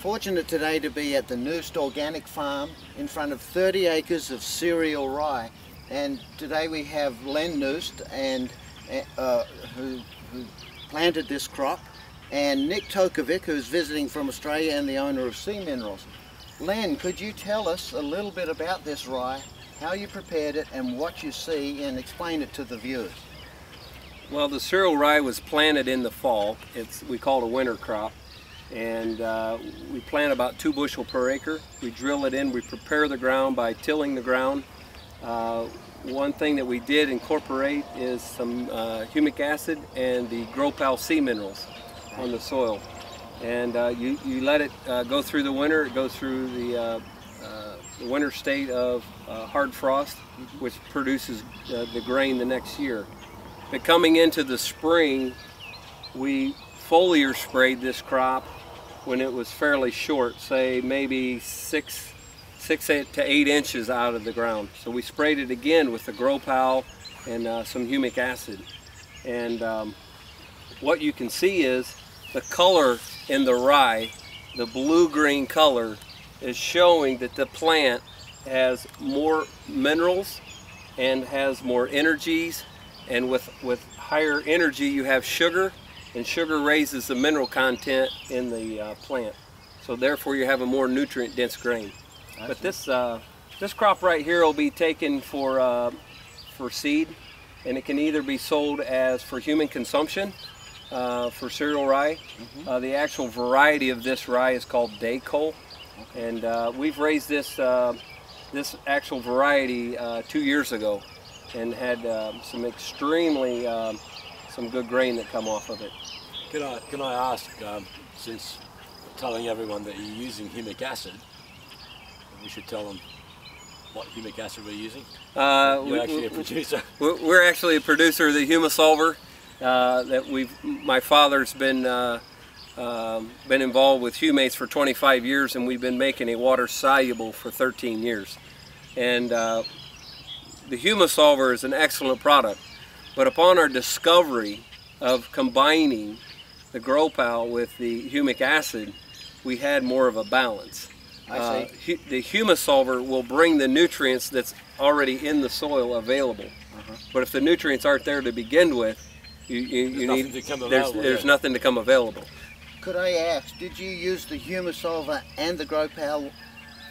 fortunate today to be at the Noost Organic Farm in front of 30 acres of cereal rye, and today we have Len Noost and who planted this crop, and Nick Tokovic, who's visiting from Australia and the owner of Sea Minerals. Len, could you tell us a little bit about this rye, how you prepared it and what you see, and explain it to the viewers? Well, the cereal rye was planted in the fall. We call it a winter crop, and we plant about 2 bushel per acre. We drill it in, we prepare the ground by tilling the ground. One thing that we did incorporate is some humic acid and the GrowPal Sea Minerals on the soil. And you let it go through the winter. It goes through the winter state of hard frost, which produces the grain the next year. But coming into the spring, we foliar sprayed this crop when it was fairly short, say maybe 6 to 8 inches out of the ground. So we sprayed it again with the GrowPal and some humic acid. And what you can see is the color in the rye, the blue-green color, is showing that the plant has more minerals and has more energies, and with higher energy you have sugar, and sugar raises the mineral content in the plant. So therefore you have a more nutrient-dense grain. But this crop right here will be taken for seed, and it can either be sold as for human consumption, for cereal rye. The actual variety of this rye is called Daycol, and we've raised this actual variety 2 years ago, and had some extremely some good grain that come off of it. Can I ask, since telling everyone that you're using humic acid, we should tell them what humic acid we're using? You're actually a producer. We're actually a producer of the Humisolver. My father's been involved with humates for 25 years, and we've been making a water soluble for 13 years. And the Humisolver is an excellent product, but upon our discovery of combining the GrowPal with the humic acid, we had more of a balance. The Humisolver will bring the nutrients that's already in the soil available, but if the nutrients aren't there to begin with, there's nothing to come available. Could I ask, did you use the Humisolver and the GrowPal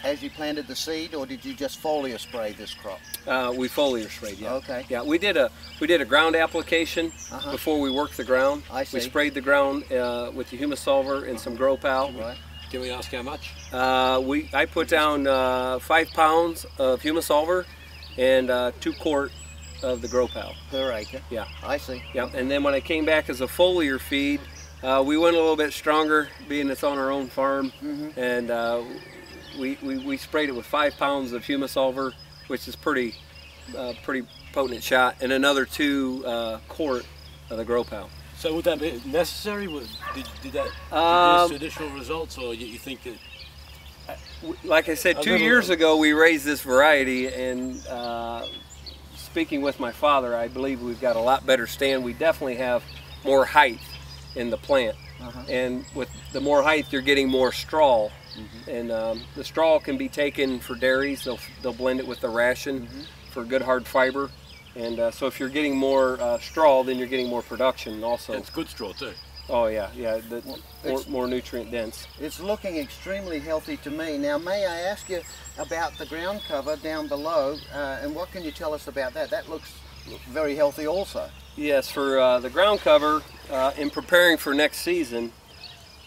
as you planted the seed, or did you just foliar spray this crop? We foliar sprayed, yeah. Okay. Yeah, we did a ground application before we worked the ground. I see. We sprayed the ground with the Humisolver and some GrowPal. Right. Can we ask how much? I put down 5 pounds of Humisolver and 2 quart of the GrowPal. Per acre? Yeah. I see. Yeah, and then when I came back as a foliar feed, we went a little bit stronger, being it's on our own farm, and we sprayed it with 5 pounds of Humisolver, which is pretty potent shot, and another 2 quart of the GrowPal. So would that be necessary? Did that produce additional results, or you think that? Like I said, 2 years ago we raised this variety, and speaking with my father, I believe we've got a lot better stand. We definitely have more height in the plant, and with the more height you're getting more straw, and the straw can be taken for dairies. They'll blend it with the ration for good hard fiber. And so if you're getting more straw, then you're getting more production also. It's good straw too. Oh yeah, yeah, more nutrient dense. It's looking extremely healthy to me. Now, may I ask you about the ground cover down below, and what can you tell us about that? That looks very healthy also. Yes, for the ground cover, in preparing for next season,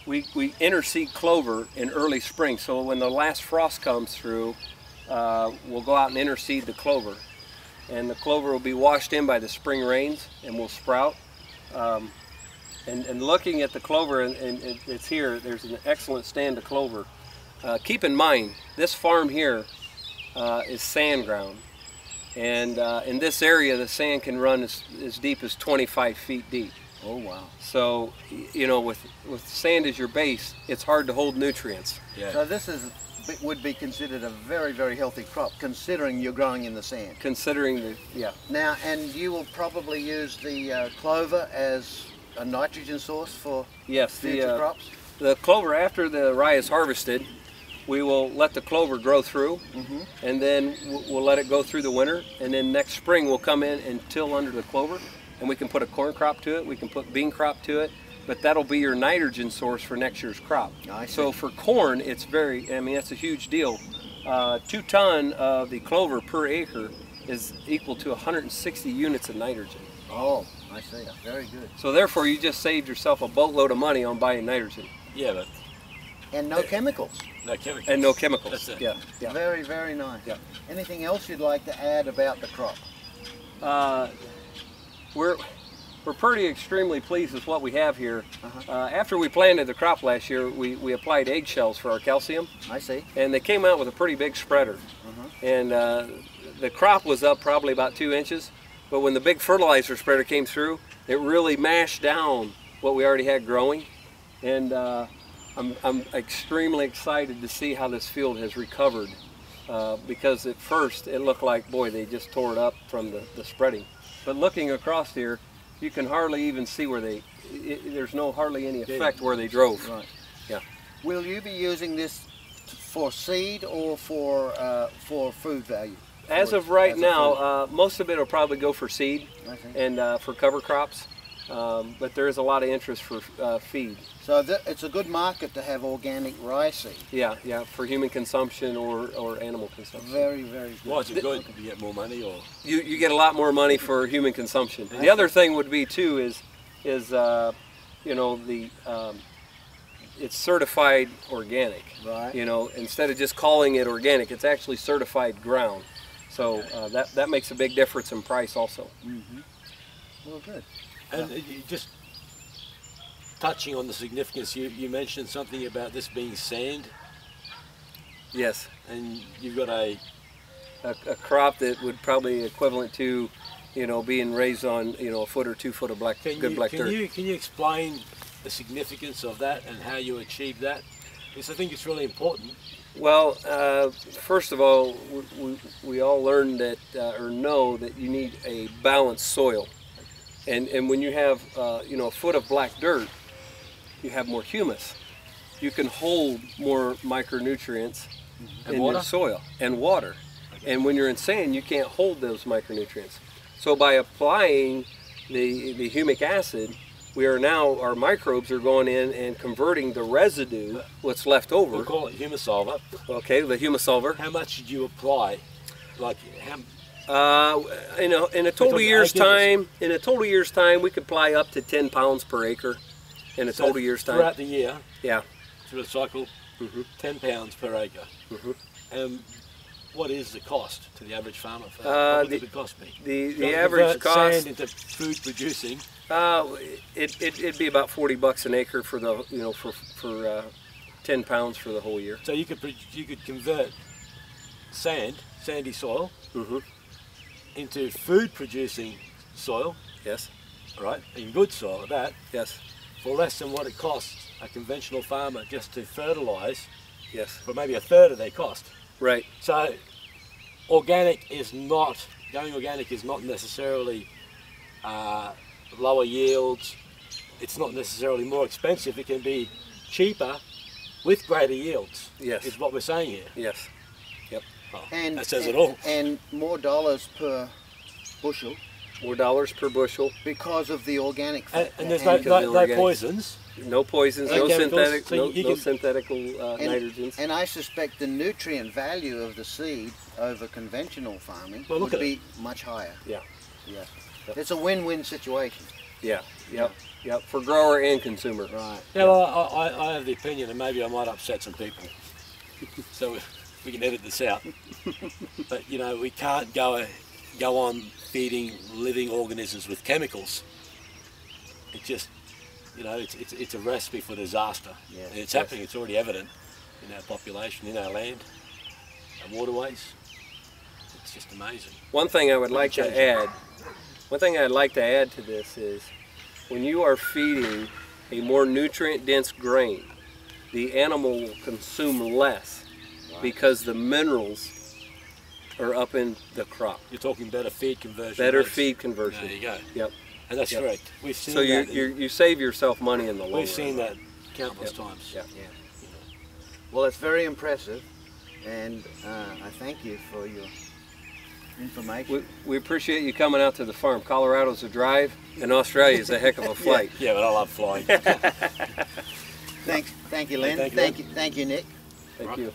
we interseed clover in early spring. So when the last frost comes through, we'll go out and interseed the clover. And the clover will be washed in by the spring rains and will sprout. And looking at the clover, and it's here, there's an excellent stand of clover. Keep in mind, this farm here is sand ground. And in this area, the sand can run as deep as 25 feet deep. Oh, wow. So, you know, with sand as your base, it's hard to hold nutrients. Yeah. So this would be considered a very, very healthy crop, considering you're growing in the sand. Considering yeah. Now, and you will probably use the clover as a nitrogen source for future crops? The clover, after the rye is harvested, we will let the clover grow through, and then we'll let it go through the winter, and then next spring we'll come in and till under the clover, and we can put a corn crop to it, we can put bean crop to it, but that'll be your nitrogen source for next year's crop. So for corn, it's that's a huge deal. 2 tons of the clover per acre is equal to 160 units of nitrogen. Oh, I see. Very good. So therefore, you just saved yourself a boatload of money on buying nitrogen. Yeah, but and no chemicals. No chemicals. And no chemicals. That's it. Yeah. Very, very nice. Yeah. Anything else you'd like to add about the crop? We're pretty extremely pleased with what we have here. After we planted the crop last year, we applied eggshells for our calcium. I see. And they came out with a pretty big spreader. And the crop was up probably about 2 inches, but when the big fertilizer spreader came through, it really mashed down what we already had growing. And I'm extremely excited to see how this field has recovered, because at first it looked like, boy, they just tore it up from the spreading. But looking across here, you can hardly even see where there's hardly any effect where they drove. Right. Yeah. Will you be using this for seed or for food value? As of right now, most of it will probably go for seed and for cover crops, but there is a lot of interest for feed. So it's a good market to have organic rye seed. Yeah, for human consumption or animal consumption. Very, very good. Why is it good? You get more money, or you get a lot more money for human consumption. The other thing would be too is it's certified organic. Right. Instead of just calling it organic, it's actually certified ground. So that makes a big difference in price also. Well, good. And just touching on the significance, you mentioned something about this being sand. Yes. And you've got a crop that would probably equivalent to, being raised on, a foot or 2 foot of black dirt. Can you explain the significance of that and how you achieve that? Because I think it's really important. Well, first of all, we all learned that or know that you need a balanced soil, and when you have a foot of black dirt, you have more humus. You can hold more micronutrients in your soil and water. And when you're in sand, you can't hold those micronutrients. So by applying the humic acid, our microbes are going in and converting the residue, what's left over. We'll call it Humisolver. Okay, the Humisolver. How much did you apply? Like in a total year's time, we could apply up to 10 pounds per acre. In a total year's time. Throughout the year. Yeah. Through the cycle, 10 pounds per acre. What is the cost to the average farmer? What would it cost me? The average cost sand into food producing. It'd be about $40 an acre for the for 10 pounds for the whole year. So you could convert sandy soil into food producing soil. Yes. Right, in good soil at that. Yes. For less than what it costs a conventional farmer just to fertilise. Yes. For maybe a third of their cost. Right. So going organic is not necessarily lower yields. It's not necessarily more expensive. It can be cheaper with greater yields. Yes. Is what we're saying here. Yes. Yep. Oh, that says it all. And more dollars per bushel. More dollars per bushel because of the organic. And there's no poisons. No poisons, no synthetic, synthetic nitrogens. And I suspect the nutrient value of the seed over conventional farming would be much higher. Yeah. Yeah. Yep. It's a win-win situation. Yeah. Yep. For grower and consumer. Right. Yeah. Well, I have the opinion, and maybe I might upset some people. So we can edit this out. But we can't go on feeding living organisms with chemicals. It just, it's a recipe for disaster. Yeah. And it's happening. It's already evident in our population, in our land, our waterways. It's just amazing. One thing I would like to add to this is, when you are feeding a more nutrient-dense grain, the animal will consume less because the minerals are up in the crop. You're talking better feed conversion. Better feed conversion. There you go. Yep. And that's correct. We've seen so you save yourself money in the long run. We've seen that countless times. Yeah. Yeah. Well, it's very impressive, and I thank you for your information. We appreciate you coming out to the farm. Colorado's a drive, and Australia's a heck of a flight. Yeah, but I love flying. Thank you, Len. Thank you, Thank you, Nick. Thank you.